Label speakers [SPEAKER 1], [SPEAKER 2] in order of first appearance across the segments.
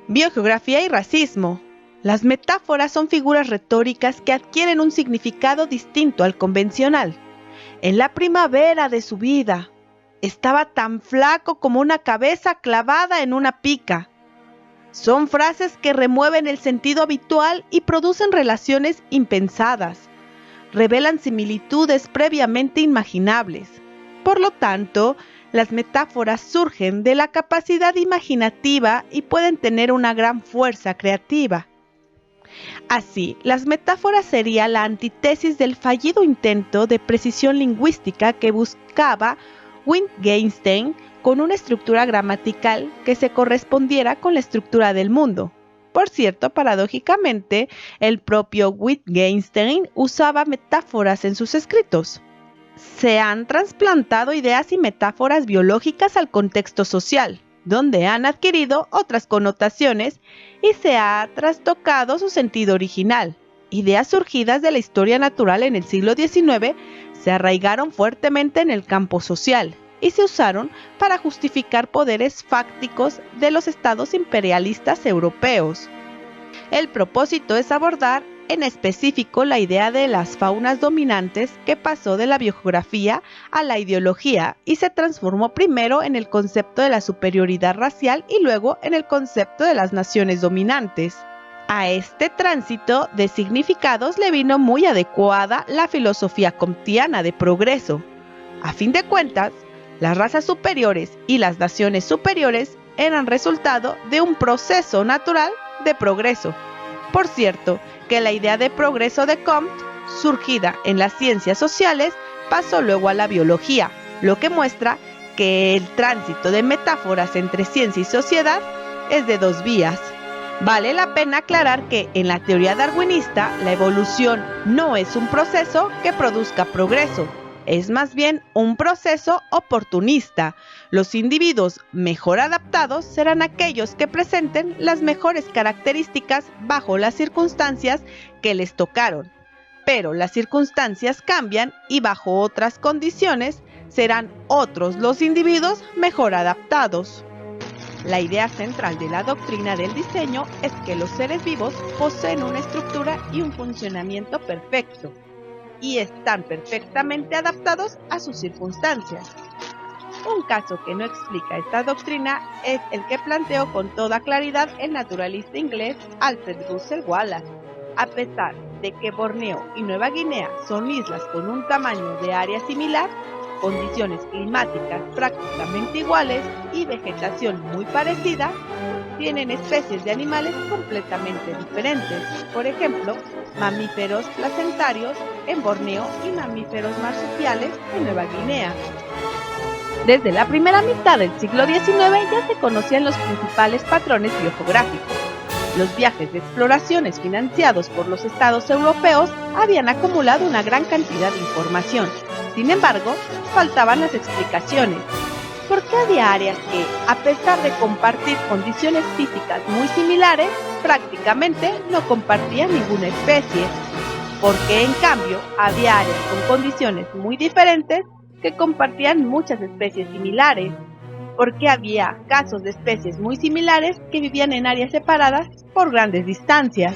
[SPEAKER 1] Biogeografía y racismo. Las metáforas son figuras retóricas que adquieren un significado distinto al convencional. En la primavera de su vida, estaba tan flaco como una cabeza clavada en una pica. Son frases que remueven el sentido habitual y producen relaciones impensadas. Revelan similitudes previamente imaginables. Por lo tanto, las metáforas surgen de la capacidad imaginativa y pueden tener una gran fuerza creativa. Así, las metáforas serían la antítesis del fallido intento de precisión lingüística que buscaba Wittgenstein con una estructura gramatical que se correspondiera con la estructura del mundo. Por cierto, paradójicamente, el propio Wittgenstein usaba metáforas en sus escritos. Se han trasplantado ideas y metáforas biológicas al contexto social, donde han adquirido otras connotaciones y se ha trastocado su sentido original. Ideas surgidas de la historia natural en el siglo XIX se arraigaron fuertemente en el campo social y se usaron para justificar poderes fácticos de los estados imperialistas europeos. El propósito es abordar en específico la idea de las faunas dominantes que pasó de la biogeografía a la ideología y se transformó primero en el concepto de la superioridad racial y luego en el concepto de las naciones dominantes. A este tránsito de significados le vino muy adecuada la filosofía comtiana de progreso. A fin de cuentas, las razas superiores y las naciones superiores eran resultado de un proceso natural de progreso. Por cierto, que la idea de progreso de Comte, surgida en las ciencias sociales, pasó luego a la biología, lo que muestra que el tránsito de metáforas entre ciencia y sociedad es de dos vías. Vale la pena aclarar que en la teoría darwinista, la evolución no es un proceso que produzca progreso, es más bien un proceso oportunista. Los individuos mejor adaptados serán aquellos que presenten las mejores características bajo las circunstancias que les tocaron. Pero las circunstancias cambian y bajo otras condiciones serán otros los individuos mejor adaptados. La idea central de la doctrina del diseño es que los seres vivos poseen una estructura y un funcionamiento perfecto, y están perfectamente adaptados a sus circunstancias. Un caso que no explica esta doctrina es el que planteó con toda claridad el naturalista inglés Alfred Russel Wallace. A pesar de que Borneo y Nueva Guinea son islas con un tamaño de área similar, condiciones climáticas prácticamente iguales y vegetación muy parecida, tienen especies de animales completamente diferentes. Por ejemplo, mamíferos placentarios en Borneo y mamíferos marsupiales en Nueva Guinea. Desde la primera mitad del siglo XIX ya se conocían los principales patrones biogeográficos. Los viajes de exploraciones financiados por los estados europeos habían acumulado una gran cantidad de información. Sin embargo, faltaban las explicaciones. ¿Por qué había áreas que, a pesar de compartir condiciones físicas muy similares, prácticamente no compartían ninguna especie? ¿Por qué, en cambio, había áreas con condiciones muy diferentes que compartían muchas especies similares? ¿Por qué había casos de especies muy similares que vivían en áreas separadas por grandes distancias?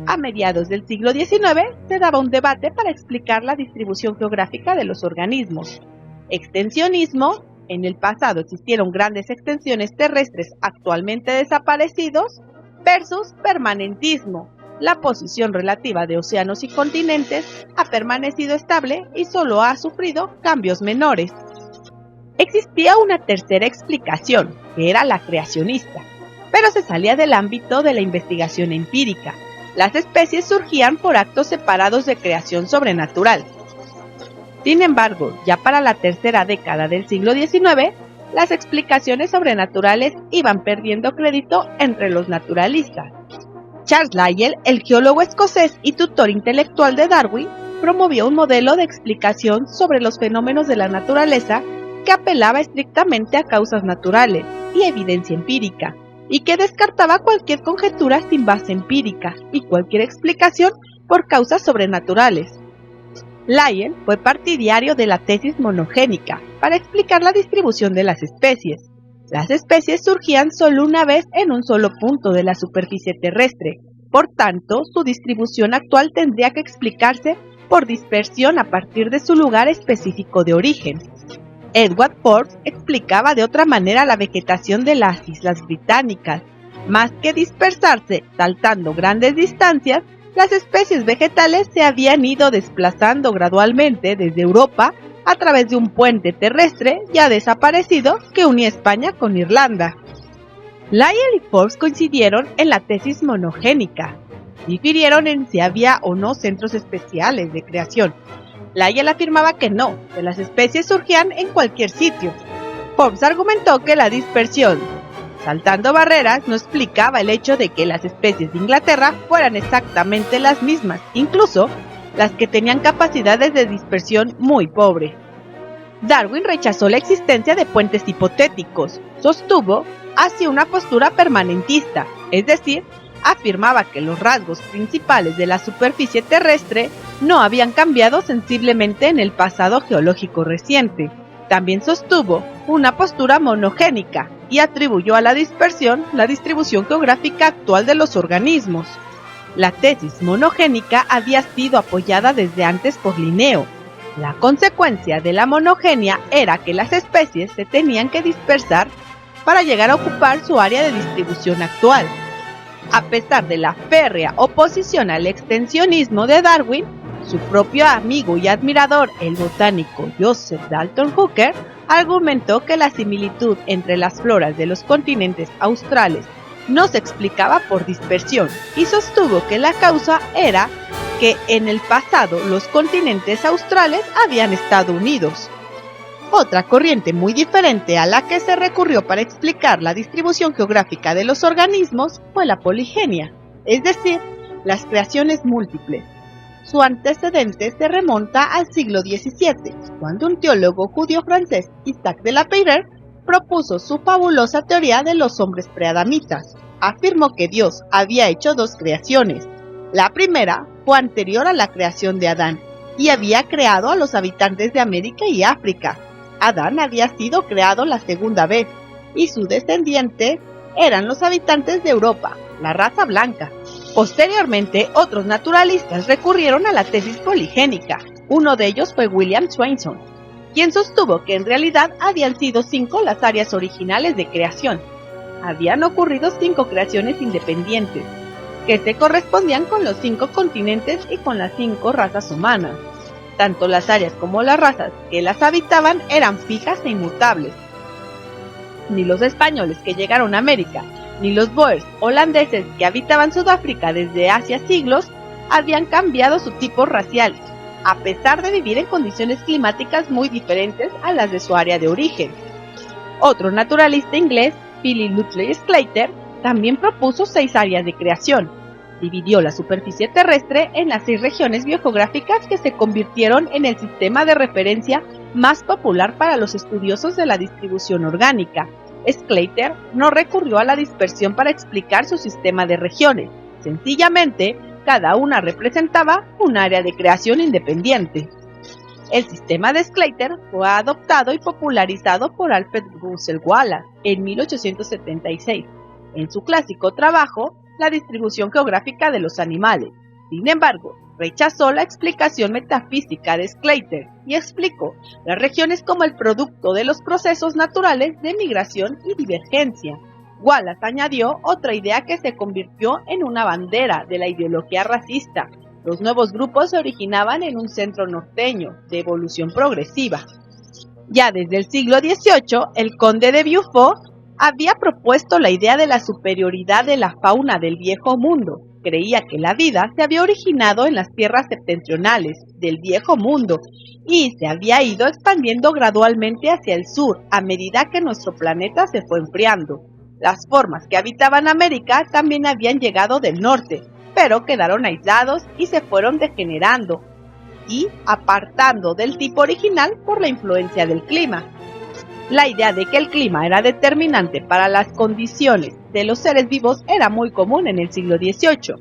[SPEAKER 1] A mediados del siglo XIX se daba un debate para explicar la distribución geográfica de los organismos. Extensionismo. En el pasado existieron grandes extensiones terrestres actualmente desaparecidos, versus permanentismo. La posición relativa de océanos y continentes ha permanecido estable y solo ha sufrido cambios menores. Existía una tercera explicación, que era la creacionista, pero se salía del ámbito de la investigación empírica. Las especies surgían por actos separados de creación sobrenatural. Sin embargo, ya para la tercera década del siglo XIX, las explicaciones sobrenaturales iban perdiendo crédito entre los naturalistas. Charles Lyell, el geólogo escocés y tutor intelectual de Darwin, promovió un modelo de explicación sobre los fenómenos de la naturaleza que apelaba estrictamente a causas naturales y evidencia empírica, y que descartaba cualquier conjetura sin base empírica y cualquier explicación por causas sobrenaturales. Lyell fue partidario de la tesis monogénica para explicar la distribución de las especies. Las especies surgían solo una vez en un solo punto de la superficie terrestre. Por tanto, su distribución actual tendría que explicarse por dispersión a partir de su lugar específico de origen. Edward Forbes explicaba de otra manera la vegetación de las Islas Británicas. Más que dispersarse saltando grandes distancias, las especies vegetales se habían ido desplazando gradualmente desde Europa a través de un puente terrestre ya desaparecido que unía España con Irlanda. Lyell y Forbes coincidieron en la tesis monogénica. Difirieron en si había o no centros especiales de creación. Lyell afirmaba que no, que las especies surgían en cualquier sitio. Forbes argumentó que la dispersión, saltando barreras, no explicaba el hecho de que las especies de Inglaterra fueran exactamente las mismas, incluso las que tenían capacidades de dispersión muy pobre. Darwin rechazó la existencia de puentes hipotéticos, sostuvo hacia una postura permanentista, es decir, afirmaba que los rasgos principales de la superficie terrestre no habían cambiado sensiblemente en el pasado geológico reciente. También sostuvo una postura monogénica y atribuyó a la dispersión la distribución geográfica actual de los organismos. La tesis monogénica había sido apoyada desde antes por Linneo. La consecuencia de la monogenia era que las especies se tenían que dispersar para llegar a ocupar su área de distribución actual. A pesar de la férrea oposición al extensionismo de Darwin, su propio amigo y admirador, el botánico Joseph Dalton Hooker, argumentó que la similitud entre las floras de los continentes australes no se explicaba por dispersión y sostuvo que la causa era que en el pasado los continentes australes habían estado unidos. Otra corriente muy diferente a la que se recurrió para explicar la distribución geográfica de los organismos fue la poligenia, es decir, las creaciones múltiples. Su antecedente se remonta al siglo XVII, cuando un teólogo judío-francés, Isaac de la Peyrère, propuso su fabulosa teoría de los hombres preadamitas. Afirmó que Dios había hecho dos creaciones. La primera fue anterior a la creación de Adán y había creado a los habitantes de América y África. Adán había sido creado la segunda vez y su descendiente eran los habitantes de Europa, la raza blanca. Posteriormente, otros naturalistas recurrieron a la tesis poligénica. Uno de ellos fue William Swainson, quien sostuvo que en realidad habían sido 5 las áreas originales de creación. Habían ocurrido 5 creaciones independientes, que se correspondían con los 5 continentes y con las 5 razas humanas. Tanto las áreas como las razas que las habitaban eran fijas e inmutables. Ni los españoles que llegaron a América, ni los boers holandeses que habitaban Sudáfrica desde hacía siglos habían cambiado su tipo racial, a pesar de vivir en condiciones climáticas muy diferentes a las de su área de origen. Otro naturalista inglés, Philip Lutley Sclater, también propuso 6 áreas de creación. Dividió la superficie terrestre en las 6 regiones biogeográficas que se convirtieron en el sistema de referencia más popular para los estudiosos de la distribución orgánica. Sclater no recurrió a la dispersión para explicar su sistema de regiones. Sencillamente, cada una representaba un área de creación independiente. El sistema de Sclater fue adoptado y popularizado por Alfred Russel Wallace en 1876, en su clásico trabajo La distribución geográfica de los animales. Sin embargo, rechazó la explicación metafísica de Sclater y explicó las regiones como el producto de los procesos naturales de migración y divergencia. Wallace añadió otra idea que se convirtió en una bandera de la ideología racista. Los nuevos grupos se originaban en un centro norteño, de evolución progresiva. Ya desde el siglo XVIII, el conde de Beaufort había propuesto la idea de la superioridad de la fauna del viejo mundo. Creía que la vida se había originado en las tierras septentrionales del viejo mundo y se había ido expandiendo gradualmente hacia el sur a medida que nuestro planeta se fue enfriando. Las formas que habitaban América también habían llegado del norte, pero quedaron aislados y se fueron degenerando y apartando del tipo original por la influencia del clima. La idea de que el clima era determinante para las condiciones de los seres vivos era muy común en el siglo XVIII.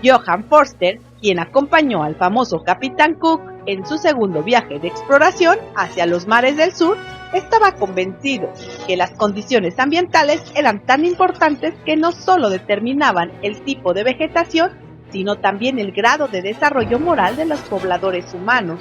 [SPEAKER 1] Johann Forster, quien acompañó al famoso Capitán Cook En su segundo viaje de exploración hacia los mares del sur, estaba convencido que las condiciones ambientales eran tan importantes que no solo determinaban el tipo de vegetación, sino también el grado de desarrollo moral de los pobladores humanos.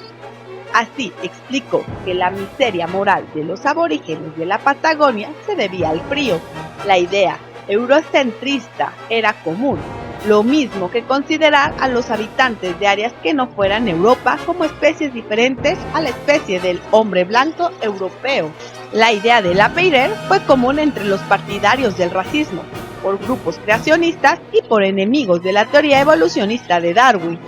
[SPEAKER 1] Así explicó que la miseria moral de los aborígenes de la Patagonia se debía al frío. La idea eurocentrista era común, lo mismo que considerar a los habitantes de áreas que no fueran Europa como especies diferentes a la especie del hombre blanco europeo. La idea de Lapeyre fue común entre los partidarios del racismo, por grupos creacionistas y por enemigos de la teoría evolucionista de Darwin.